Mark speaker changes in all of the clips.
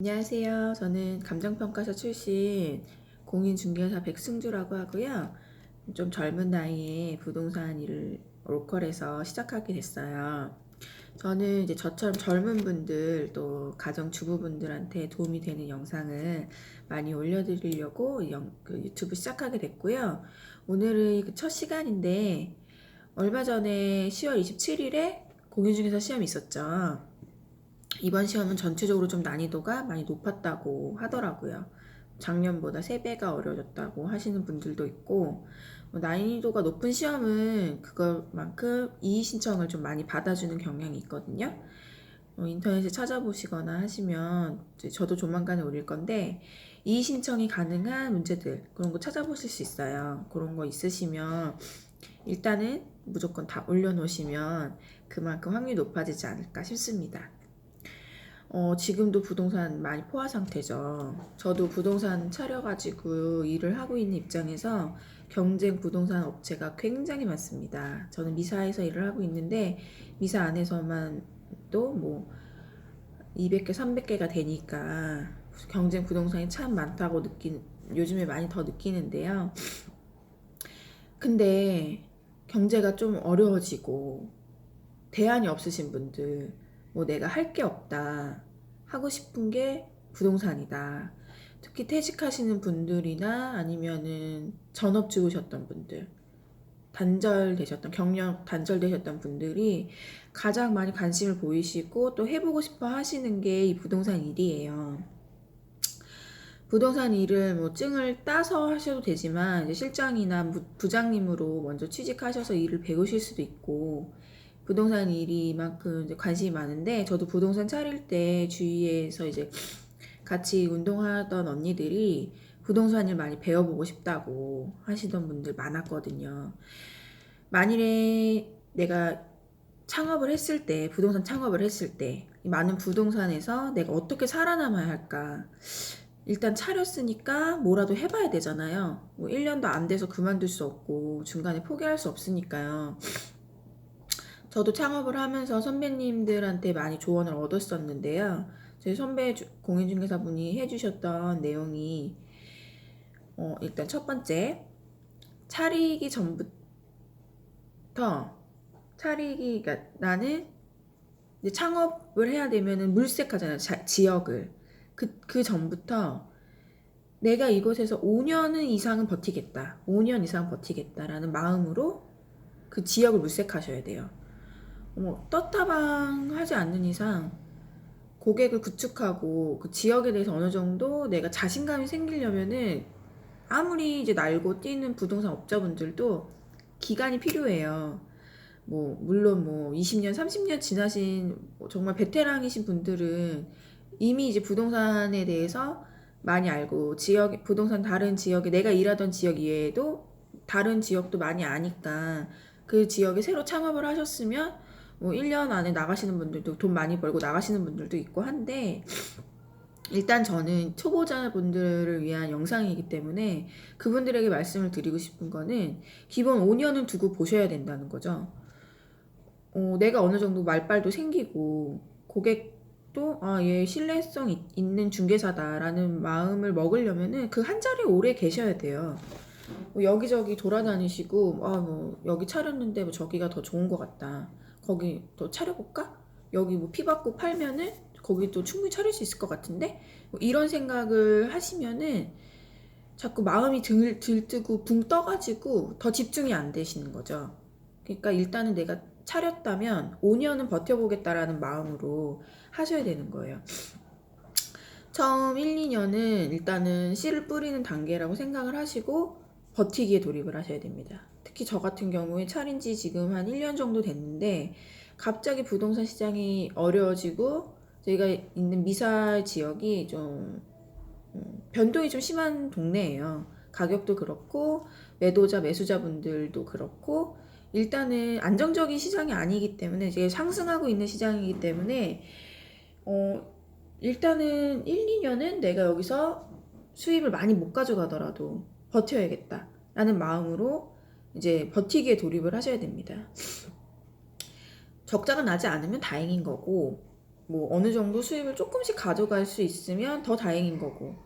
Speaker 1: 안녕하세요. 저는 감정평가사 출신 공인중개사 백승주라고 하고요. 좀 젊은 나이에 부동산 일을 로컬에서 시작하게 됐어요. 저는 이제 저처럼 젊은 분들 또 가정주부분들한테 도움이 되는 영상을 많이 올려드리려고 유튜브 시작하게 됐고요. 오늘은 그 첫 시간인데 얼마 전에 10월 27일에 공인중개사 시험이 있었죠. 이번 시험은 전체적으로 좀 난이도가 많이 높았다고 하더라고요. 작년보다 3배가 어려졌다고 하시는 분들도 있고, 난이도가 높은 시험은 그것만큼 이의 신청을 좀 많이 받아주는 경향이 있거든요. 인터넷에 찾아보시거나 하시면 저도 조만간에 올릴 건데, 이의 신청이 가능한 문제들 그런 거 찾아보실 수 있어요. 그런 거 있으시면 일단은 무조건 다 올려놓으시면 그만큼 확률이 높아지지 않을까 싶습니다. 지금도 부동산 많이 포화 상태죠. 저도 부동산 차려가지고 일을 하고 있는 입장에서 경쟁 부동산 업체가 굉장히 많습니다. 저는 미사에서 일을 하고 있는데 미사 안에서만 또 뭐 200개, 300개가 되니까 경쟁 부동산이 참 많다고 요즘에 많이 더 느끼는데요. 근데 경제가 좀 어려워지고 대안이 없으신 분들, 뭐 내가 할 게 없다, 하고 싶은 게 부동산이다. 특히 퇴직하시는 분들이나 아니면은 전업주부셨던 분들, 경력 단절되셨던 분들이 가장 많이 관심을 보이시고 또 해보고 싶어 하시는 게 이 부동산 일이에요. 부동산 일을 뭐 증을 따서 하셔도 되지만 이제 실장이나 부장님으로 먼저 취직하셔서 일을 배우실 수도 있고, 부동산 일이만큼 이제 관심이 많은데, 저도 부동산 차릴 때 주위에서 이제 같이 운동하던 언니들이 부동산 일 많이 배워보고 싶다고 하시던 분들 많았거든요. 만일에 내가 부동산 창업을 했을 때 많은 부동산에서 내가 어떻게 살아남아야 할까? 일단 차렸으니까 뭐라도 해봐야 되잖아요. 뭐 1년도 안 돼서 그만둘 수 없고 중간에 포기할 수 없으니까요. 저도 창업을 하면서 선배님들한테 많이 조언을 얻었었는데요. 저희 선배 공인중개사분이 해주셨던 내용이 일단 첫 번째, 차리기 전부터 그러니까 나는 이제 창업을 해야 되면은 물색하잖아요. 지역을. 그 전부터 내가 이곳에서 5년 이상은 버티겠다. 5년 이상 버티겠다라는 마음으로 그 지역을 물색하셔야 돼요. 떴다방 하지 않는 이상 고객을 구축하고 그 지역에 대해서 어느 정도 내가 자신감이 생기려면은 아무리 이제 날고 뛰는 부동산 업자분들도 기간이 필요해요. 물론 20년, 30년 지나신 정말 베테랑이신 분들은 이미 이제 부동산에 대해서 많이 알고 다른 지역에 내가 일하던 지역 이외에도 다른 지역도 많이 아니까 그 지역에 새로 창업을 하셨으면 1년 안에 나가시는 분들도 돈 많이 벌고 나가시는 분들도 있고 한데, 일단 저는 초보자분들을 위한 영상이기 때문에 그분들에게 말씀을 드리고 싶은 거는 기본 5년은 두고 보셔야 된다는 거죠. 내가 어느 정도 말빨도 생기고 고객도 얘 신뢰성 있는 중개사다라는 마음을 먹으려면은 그 한 자리에 오래 계셔야 돼요. 여기저기 돌아다니시고 여기 차렸는데 저기가 더 좋은 것 같다, 거기 더 차려볼까? 여기 피 받고 팔면은 거기 또 충분히 차릴 수 있을 것 같은데, 이런 생각을 하시면은 자꾸 마음이 들뜨고 붕 떠가지고 더 집중이 안 되시는 거죠. 그러니까 일단은 내가 차렸다면 5년은 버텨보겠다라는 마음으로 하셔야 되는 거예요. 처음 1, 2년은 일단은 씨를 뿌리는 단계라고 생각을 하시고 버티기에 돌입을 하셔야 됩니다. 특히 저 같은 경우에 차린 지 지금 한 1년 정도 됐는데 갑자기 부동산 시장이 어려워지고 저희가 있는 미사 지역이 좀 변동이 좀 심한 동네예요. 가격도 그렇고 매수자분들도 그렇고 일단은 안정적인 시장이 아니기 때문에, 이제 상승하고 있는 시장이기 때문에 일단은 1, 2년은 내가 여기서 수입을 많이 못 가져가더라도 버텨야겠다 라는 마음으로 이제 버티기에 돌입을 하셔야 됩니다. 적자가 나지 않으면 다행인 거고, 뭐 어느 정도 수입을 조금씩 가져갈 수 있으면 더 다행인 거고,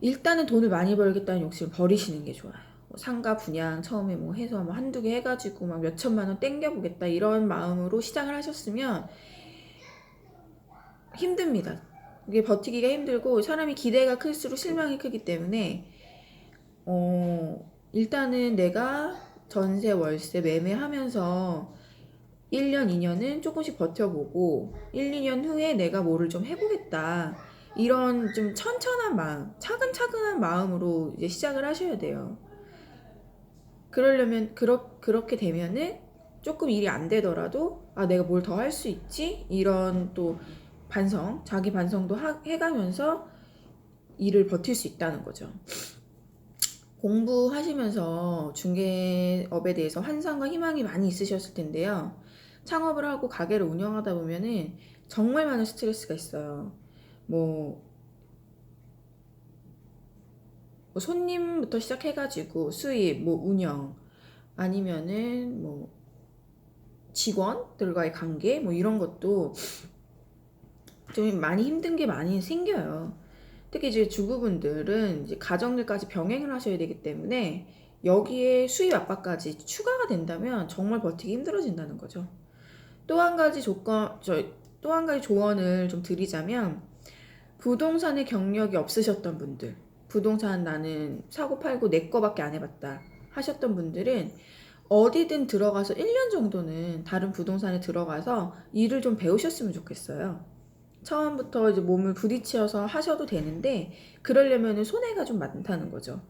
Speaker 1: 일단은 돈을 많이 벌겠다는 욕심을 버리시는 게 좋아요. 뭐 상가 분양 처음에 뭐 해서 뭐 한두 개 해가지고 막 몇 천만 원 땡겨보겠다 이런 마음으로 시작을 하셨으면 힘듭니다. 이게 버티기가 힘들고, 사람이 기대가 클수록 실망이 크기 때문에 일단은 내가 전세 월세 매매하면서 1년 2년은 조금씩 버텨보고 1, 2년 후에 내가 뭐를 좀 해보겠다, 이런 좀 천천한 마음, 차근차근한 마음으로 이제 시작을 하셔야 돼요. 그러려면 그렇게 되면은 조금 일이 안 되더라도 아, 내가 뭘 더 할 수 있지? 이런 또 반성, 자기 반성도 해가면서 일을 버틸 수 있다는 거죠. 공부하시면서 중개업에 대해서 환상과 희망이 많이 있으셨을 텐데요. 창업을 하고 가게를 운영하다 보면은 정말 많은 스트레스가 있어요. 뭐 손님부터 시작해가지고 수입, 뭐 운영, 아니면은 뭐 직원들과의 관계, 뭐 이런 것도 좀 많이 힘든 게 많이 생겨요. 특히 이제 주부분들은 이제 가정일까지 병행을 하셔야 되기 때문에 여기에 수입 압박까지 추가가 된다면 정말 버티기 힘들어진다는 거죠. 또 한 가지 또 한 가지 조언을 좀 드리자면, 부동산의 경력이 없으셨던 분들, 부동산 나는 사고 팔고 내 거밖에 안 해봤다 하셨던 분들은 어디든 들어가서 1년 정도는 다른 부동산에 들어가서 일을 좀 배우셨으면 좋겠어요. 처음부터 이제 몸을 부딪혀서 하셔도 되는데, 그러려면 손해가 좀 많다는 거죠.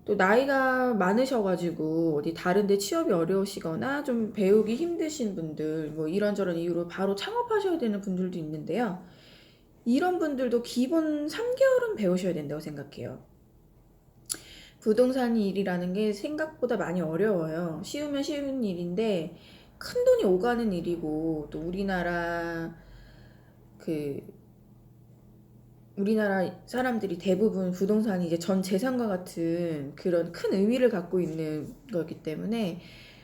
Speaker 1: 또 나이가 많으셔가지고 어디 다른데 취업이 어려우시거나 좀 배우기 힘드신 분들, 뭐 이런저런 이유로 바로 창업하셔야 되는 분들도 있는데요. 이런 분들도 기본 3개월은 배우셔야 된다고 생각해요. 부동산 일이라는 게 생각보다 많이 어려워요. 쉬우면 쉬운 일인데 큰 돈이 오가는 일이고, 또 그 우리나라 사람들이 대부분 부동산이 이제 전 재산과 같은 그런 큰 의미를 갖고 있는 거기 때문에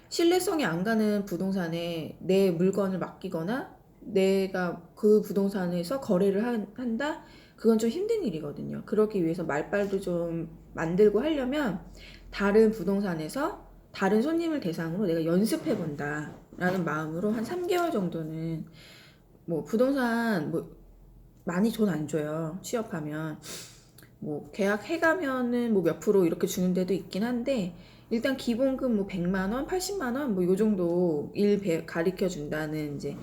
Speaker 1: 신뢰성이 안 가는 부동산에 내 물건을 맡기거나 내가 그 부동산에서 거래를 한다? 그건 좀 힘든 일이거든요. 그러기 위해서 말빨도 좀 만들고 하려면 다른 부동산에서 다른 손님을 대상으로 내가 연습해 본다 라는 마음으로 한 3개월 정도는, 뭐 부동산 뭐 많이 돈 안 줘요. 취업하면 뭐 계약해가면은 뭐 몇 프로 이렇게 주는 데도 있긴 한데, 일단 기본금 뭐 100만 원, 80만 원 뭐 요 정도 가르쳐 준다는 이제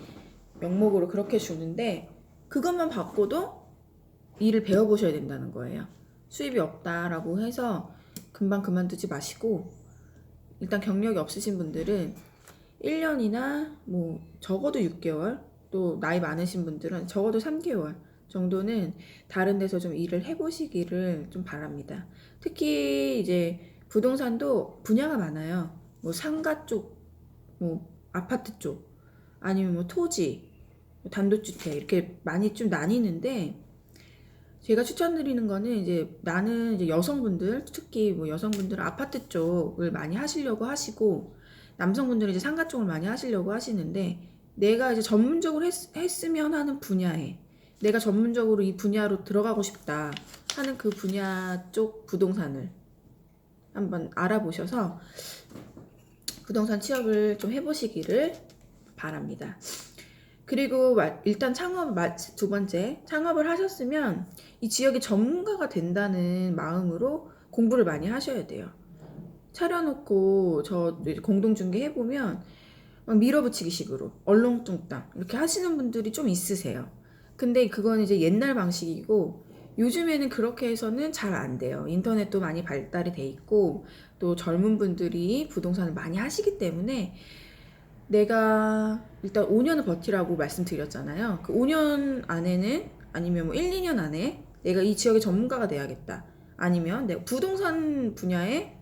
Speaker 1: 명목으로 그렇게 주는데, 그것만 받고도 일을 배워보셔야 된다는 거예요. 수입이 없다라고 해서 금방 그만두지 마시고, 일단 경력이 없으신 분들은 1년이나 뭐 적어도 6개월, 또 나이 많으신 분들은 적어도 3개월 정도는 다른 데서 좀 일을 해보시기를 좀 바랍니다. 특히 이제 부동산도 분야가 많아요. 뭐 상가 쪽, 뭐 아파트 쪽, 아니면 뭐 토지, 단독주택, 이렇게 많이 좀 나뉘는데, 제가 추천드리는 거는 이제 나는 이제 여성분들, 특히 뭐 여성분들은 아파트 쪽을 많이 하시려고 하시고, 남성분들은 이제 상가 쪽을 많이 하시려고 하시는데, 내가 이제 전문적으로 했으면 하는 분야에 내가 전문적으로 이 분야로 들어가고 싶다 하는 그 분야 쪽 부동산을 한번 알아보셔서 부동산 취업을 좀 해보시기를 바랍니다. 그리고 일단 두 번째, 창업을 하셨으면 이 지역의 전문가가 된다는 마음으로 공부를 많이 하셔야 돼요. 차려놓고 저 공동중개 해보면 막 밀어붙이기 식으로 얼렁뚱땅 이렇게 하시는 분들이 좀 있으세요. 근데 그건 이제 옛날 방식이고, 요즘에는 그렇게 해서는 잘 안 돼요. 인터넷도 많이 발달이 돼 있고, 또 젊은 분들이 부동산을 많이 하시기 때문에, 내가 일단 5년을 버티라고 말씀드렸잖아요. 그 5년 안에는, 아니면 뭐 1, 2년 안에 내가 이 지역의 전문가가 돼야겠다, 아니면 내가 부동산 분야에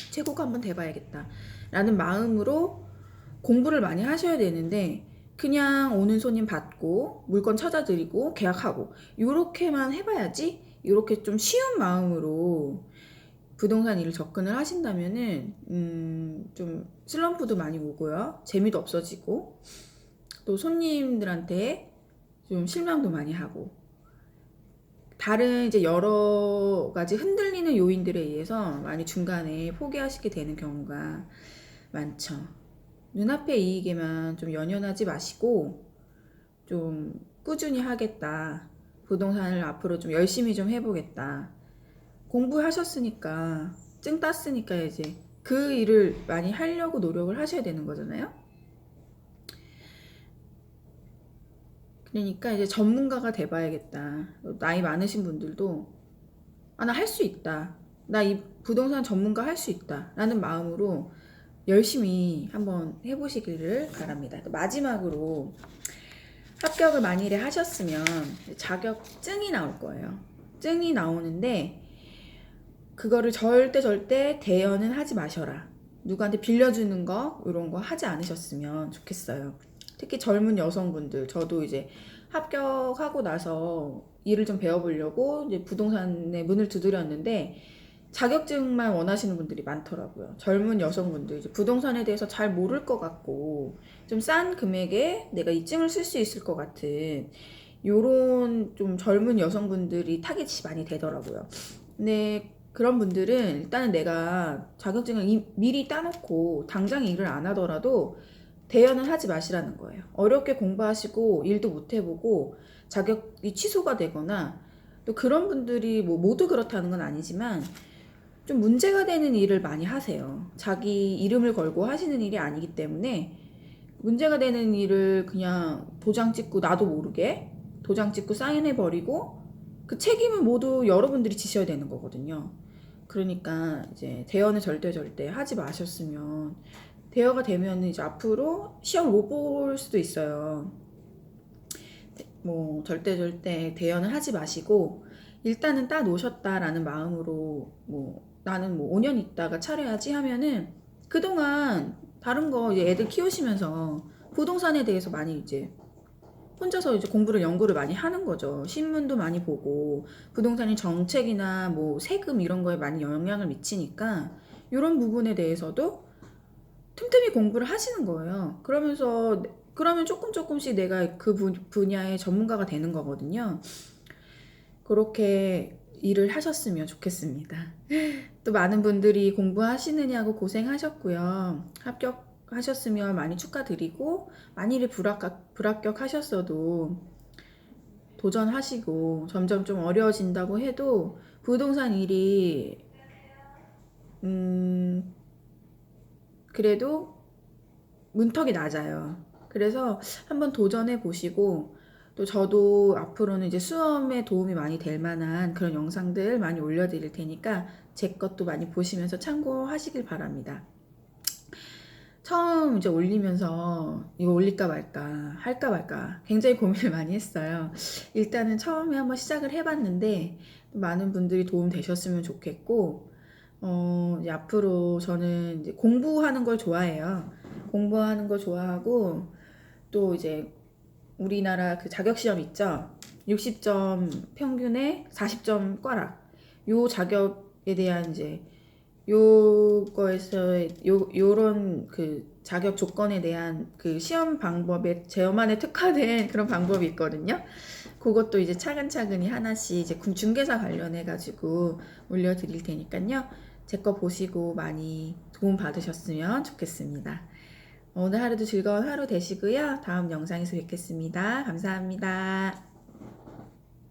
Speaker 1: 최고가 한번 돼봐야겠다 라는 마음으로 공부를 많이 하셔야 되는데, 그냥 오는 손님 받고 물건 찾아드리고 계약하고 요렇게만 해봐야지, 요렇게 좀 쉬운 마음으로 부동산 일을 접근을 하신다면은 좀 슬럼프도 많이 오고요, 재미도 없어지고, 또 손님들한테 좀 실망도 많이 하고, 다른 이제 여러 가지 흔들리는 요인들에 의해서 많이 중간에 포기하시게 되는 경우가 많죠. 눈앞의 이익에만 좀 연연하지 마시고 좀 꾸준히 하겠다. 부동산을 앞으로 좀 열심히 좀 해보겠다. 공부하셨으니까, 증 땄으니까 이제 그 일을 많이 하려고 노력을 하셔야 되는 거잖아요. 그러니까 이제 전문가가 돼봐야겠다. 나이 많으신 분들도 나 할 수 있다. 나 이 부동산 전문가 할 수 있다. 라는 마음으로 열심히 한번 해보시기를 바랍니다. 마지막으로 합격을 만일에 하셨으면 자격증이 나올 거예요. 증이 나오는데 그거를 절대 대여는 하지 마셔라. 누구한테 빌려주는 거 이런 거 하지 않으셨으면 좋겠어요. 특히 젊은 여성분들, 저도 이제 합격하고 나서 일을 좀 배워보려고 이제 부동산에 문을 두드렸는데 자격증만 원하시는 분들이 많더라고요. 젊은 여성분들, 이제 부동산에 대해서 잘 모를 것 같고 좀 싼 금액에 내가 이 증을 쓸 수 있을 것 같은 요런 좀 젊은 여성분들이 타깃이 많이 되더라고요. 근데 그런 분들은 일단은 내가 자격증을 미리 따놓고 당장 일을 안 하더라도 대여는 하지 마시라는 거예요. 어렵게 공부하시고 일도 못 해보고 자격이 취소가 되거나, 또 그런 분들이 뭐 모두 그렇다는 건 아니지만 좀 문제가 되는 일을 많이 하세요. 자기 이름을 걸고 하시는 일이 아니기 때문에 문제가 되는 일을 그냥 도장 찍고 나도 모르게 도장 찍고 사인해버리고 그 책임은 모두 여러분들이 지셔야 되는 거거든요. 그러니까 이제 대여는 절대 하지 마셨으면, 대여가 되면 이제 앞으로 시험 못 볼 수도 있어요. 뭐 절대 대여는 하지 마시고 일단은 따 놓으셨다라는 마음으로, 뭐 나는 뭐 5년 있다가 차려야지 하면은 그동안 다른 거 이제 애들 키우시면서 부동산에 대해서 많이 이제 혼자서 이제 공부를 연구를 많이 하는 거죠. 신문도 많이 보고 부동산의 정책이나 뭐 세금 이런 거에 많이 영향을 미치니까 이런 부분에 대해서도 틈틈이 공부를 하시는 거예요. 그러면 조금씩 내가 그 분야의 전문가가 되는 거거든요. 그렇게 일을 하셨으면 좋겠습니다. 또 많은 분들이 공부하시느냐고 고생하셨고요. 합격하셨으면 많이 축하드리고, 만일에 불합격하셨어도 도전하시고 점점 좀 어려워진다고 해도 부동산 일이 그래도 문턱이 낮아요. 그래서 한번 도전해 보시고, 또 저도 앞으로는 이제 수험에 도움이 많이 될 만한 그런 영상들 많이 올려드릴 테니까 제 것도 많이 보시면서 참고하시길 바랍니다. 처음 이제 올리면서 이거 올릴까 말까 할까 말까 굉장히 고민을 많이 했어요. 일단은 처음에 한번 시작을 해봤는데 많은 분들이 도움 되셨으면 좋겠고, 이제 앞으로 저는 이제 공부하는 걸 좋아해요. 공부하는 거 좋아하고, 또 이제 우리나라 그 자격시험 있죠? 60점 평균에 40점 꽈락. 요 자격에 대한 이제 요거에서 요런 그 자격 조건에 대한 그 시험 방법에 저만의 특화된 그런 방법이 있거든요. 그것도 이제 차근차근히 하나씩 이제 중개사 관련해 가지고 올려드릴 테니까요. 제 거 보시고 많이 도움 받으셨으면 좋겠습니다. 오늘 하루도 즐거운 하루 되시고요. 다음 영상에서 뵙겠습니다. 감사합니다.